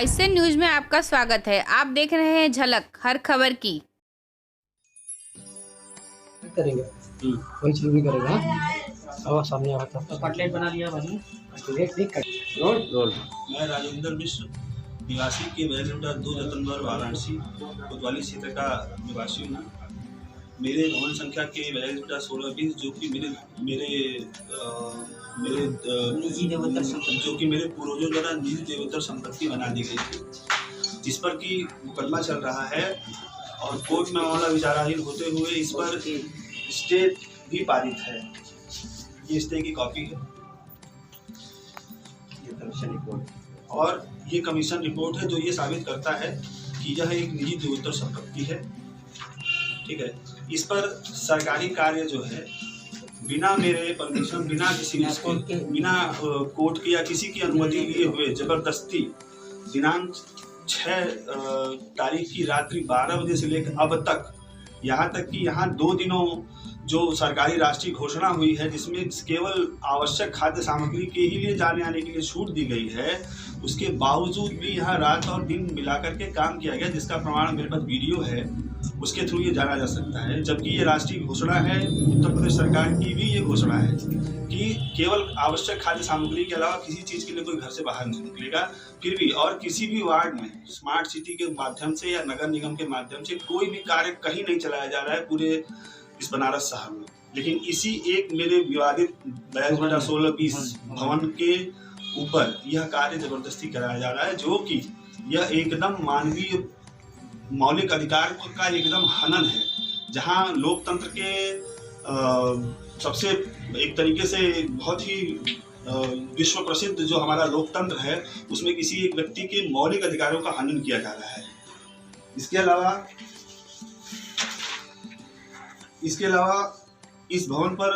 ICN news में आपका स्वागत है। आप देख रहे हैं झलक हर खबर की। करेंगे वही चीज भी करेगा। और सामने आता तो कटलेट बना लिया भाई। ठीक रोल। मैं राजेंद्र मिश्र निवासी के बैरगुंडा 2 जतनवर वाराणसी कोतवाली क्षेत्र का निवासी हूँ। मेरे भवन संख्या के बैरगुंडा 1620 जो कि मेरे पूर्वजों द्वारा निजी देवोत्तर संपत्ति बना दी गई थी, जिस पर कि मुकदमा चल रहा है और कोर्ट में मामला विचाराधीन होते हुए इस पर स्टे भी पारित है। ये स्टे की कॉपी है, ये कमीशन रिपोर्ट और ये कमीशन रिपोर्ट है जो ये साबित करता है कि यह एक निजी देवोत्तर संपत्ति है। ठीक है, इस पर सरकारी कार्य जो है बिना मेरे परमिशन, बिना किसी बिना कोर्ट की या किसी की अनुमति लिए हुए जबरदस्ती दिनांक 6 तारीख की रात्रि 12 बजे से लेकर अब तक, यहाँ तक कि यहाँ 2 दिनों जो सरकारी राष्ट्रीय घोषणा हुई है जिसमें केवल आवश्यक खाद्य सामग्री के ही लिए जाने आने के लिए छूट दी गई है, उसके बावजूद भी यहाँ रात और दिन मिलाकर के काम किया गया, जिसका प्रमाण मेरे पास वीडियो है, उसके थ्रू ये जाना जा सकता है। जबकि ये राष्ट्रीय घोषणा है, उत्तर प्रदेश सरकार की भी ये घोषणा है कि केवल आवश्यक खाद्य सामग्री के अलावा किसी चीज़ के लिए कोई घर से बाहर नहीं निकलेगा। फिर भी और किसी भी वार्ड में स्मार्ट सिटी के माध्यम से या नगर निगम के माध्यम से कोई भी कार्य कहीं नहीं चलाया जा रहा है पूरे इस बनारस शहर में। लेकिन इसी एक मेरे विवादित बैरगुंडा 1620 भवन के ऊपर यह कार्य जबरदस्ती कराया जा रहा है, जो कि यह एकदम मानवीय मौलिक अधिकार का एकदम हनन है, जहां लोकतंत्र के सबसे एक तरीके से बहुत ही विश्व प्रसिद्ध जो हमारा लोकतंत्र है उसमें किसी एक व्यक्ति के मौलिक अधिकारों का हनन किया जा रहा है। इसके अलावा इस भवन पर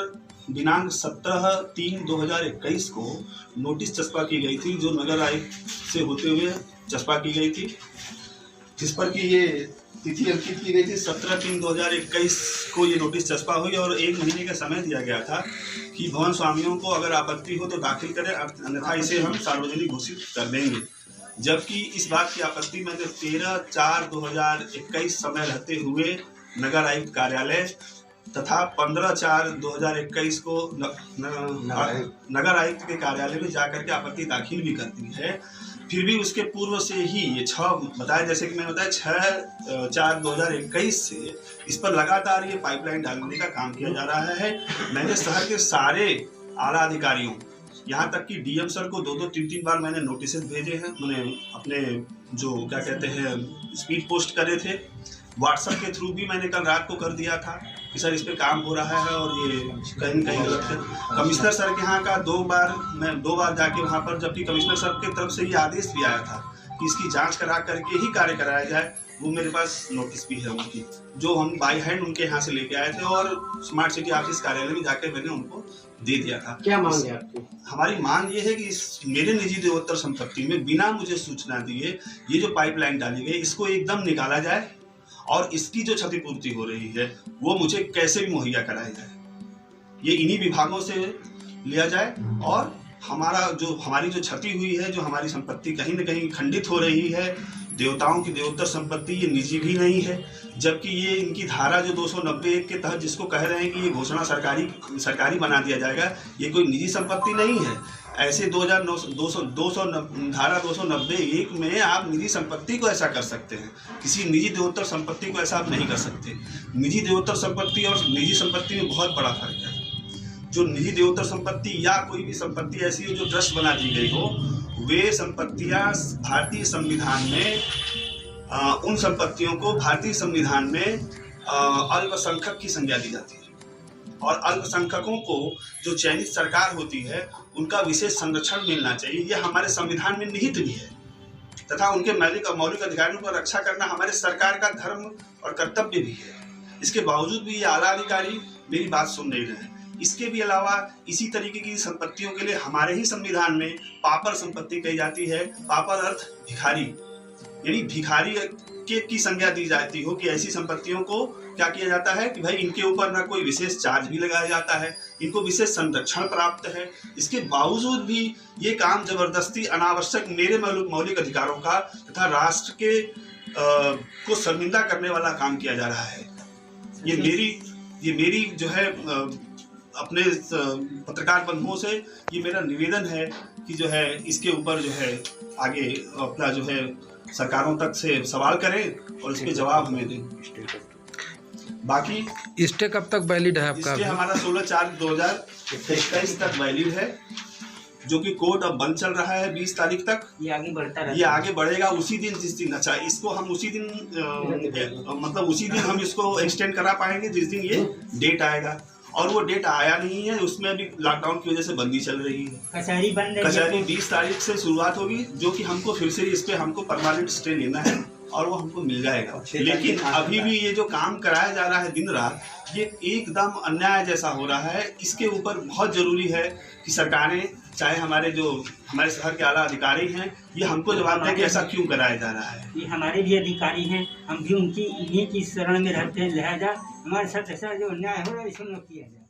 दिनांक 17/3/2021 को नोटिस चस्पा की गई थी, जो नगर आयुक्त से होते हुए चस्पा की गई थी, जिस पर कि ये तिथि अंकित की गई थी 17/3/2021 को ये नोटिस चस्पा हुई और 1 महीने का समय दिया गया था कि भवन स्वामियों को अगर आपत्ति हो तो दाखिल करें, अन्यथा इसे हम सार्वजनिक घोषित कर देंगे। जबकि इस बात की आपत्ति मैंने 13/4/2021 समय रहते हुए नगर आयुक्त कार्यालय तथा 15/4/2021 को नगर आयुक्त के कार्यालय में जाकर के आपत्ति दाखिल भी कर दी है। फिर भी उसके पूर्व से ही ये 6 बताया, जैसे कि मैंने बताया 6/4/2021 से इस पर लगातार ये पाइपलाइन डालने का काम किया जा रहा है। मैंने शहर के सारे आला अधिकारियों, यहाँ तक कि डीएम सर को 2-2, 3-3 बार मैंने नोटिस भेजे हैं। मैंने अपने जो क्या कहते हैं स्पीड पोस्ट करे थे, व्हाट्सएप के थ्रू भी मैंने कल रात को कर दिया था कि सर इस पे काम हो रहा है और ये कहीं गलत है। कमिश्नर सर के यहाँ का 2 बार जाके वहाँ पर, जबकि कमिश्नर सर की तरफ से ये आदेश भी आया था कि इसकी जांच करा करके ही कार्य कराया जाए, वो मेरे पास नोटिस भी है उनकी, जो हम बाई हैंड उनके यहाँ से लेके आए थे और स्मार्ट सिटी ऑफिस कार्यालय में जाकर मैंने उनको दे दिया था। क्या मांग है आपकी? हमारी मांग ये है कि इस मेरे निजी देवोत्तर संपत्ति में बिना मुझे सूचना दिए ये जो पाइपलाइन डाली गई इसको एकदम निकाला जाए और इसकी जो क्षतिपूर्ति हो रही है वो मुझे कैसे भी मुहैया कराया जाए। ये इन्हीं विभागों से लिया जाए और हमारी जो क्षति हुई है, जो हमारी संपत्ति कहीं न कहीं खंडित हो रही है, देवताओं की देवोत्तर संपत्ति ये निजी भी नहीं है, जबकि ये इनकी धारा जो 290(1) के तहत जिसको कह रहे हैं कि ये घोषणा सरकारी बना दिया जाएगा, ये कोई निजी संपत्ति नहीं है। ऐसे धारा 290(1) में आप निजी संपत्ति को ऐसा कर सकते हैं, किसी निजी देवोत्तर संपत्ति को ऐसा आप नहीं कर सकते। निजी देवोत्तर संपत्ति और निजी संपत्ति में बहुत बड़ा फर्क है। जो निजी देवोत्तर संपत्ति या कोई भी संपत्ति ऐसी हो जो ट्रस्ट बना दी गई हो, वे संपत्तियां भारतीय संविधान में उन संपत्तियों को भारतीय संविधान में अल्पसंख्यक की संज्ञा दी जाती है और अल्पसंख्यकों को जो चयनित सरकार होती है उनका विशेष संरक्षण मिलना चाहिए। यह हमारे संविधान में निहित भी है तथा उनके मौलिक अधिकारों की रक्षा करना हमारे सरकार का धर्म और कर्तव्य भी है। इसके बावजूद भी ये आला अधिकारी मेरी बात सुन नहीं रहे हैं। इसके भी अलावा इसी तरीके की संपत्तियों के लिए हमारे ही संविधान में पापर संपत्ति कही जाती है। पापर अर्थ भिखारी, यानी भिखारी की संज्ञा दी जाती हो कि ऐसी संपत्तियों को क्या किया जाता है कि भाई इनके ऊपर ना कोई विशेष चार्ज भी लगाया जाता है, इनको विशेष संरक्षण प्राप्त है। इसके बावजूद भी ये काम जबरदस्ती अनावश्यक मेरे मौलिक अधिकारों का तथा राष्ट्र के को शर्मिंदा करने वाला काम किया जा रहा है। ये मेरी जो है अपने पत्रकार बंधुओं से ये मेरा निवेदन है कि जो है इसके ऊपर जो है आगे अपना जो है सरकारों तक से सवाल करें और इसके जवाब हमें दें। बाकी स्टे कब तक वैलिड है आपका? स्टे हमारा 16/4/2021 तक वैलिड है, जो कि कोर्ट अब बंद चल रहा है 20 तारीख तक। ये आगे बढ़ता रहता है। ये आगे बढ़ेगा उसी दिन जिस दिन, अच्छा इसको हम उसी दिन मतलब उसी दिन हम इसको एक्सटेंड करा पाएंगे जिस दिन ये डेट आएगा, और वो डेट आया नहीं है। उसमें अभी लॉकडाउन की वजह से बंदी चल रही है। कचहरी बंद है। कचहरी 20 तारीख से शुरुआत होगी, जो कि हमको फिर से इस पे हमको परमानेंट स्टे लेना है और वो हमको मिल जाएगा। लेकिन अभी भी ये जो काम कराया जा रहा है दिन रात, ये एकदम अन्याय जैसा हो रहा है। इसके ऊपर बहुत जरूरी है कि सरकारें, चाहे हमारे शहर के आला अधिकारी हैं, ये हमको जवाब दें कि ऐसा क्यों कराया जा रहा है। ये हमारे भी अधिकारी हैं, हम भी उनकी इन्हीं की शरण में रहते हैं, लिहाजा हमारे साथ ऐसा जो अन्याय हो रहा है इसको न किया जाए।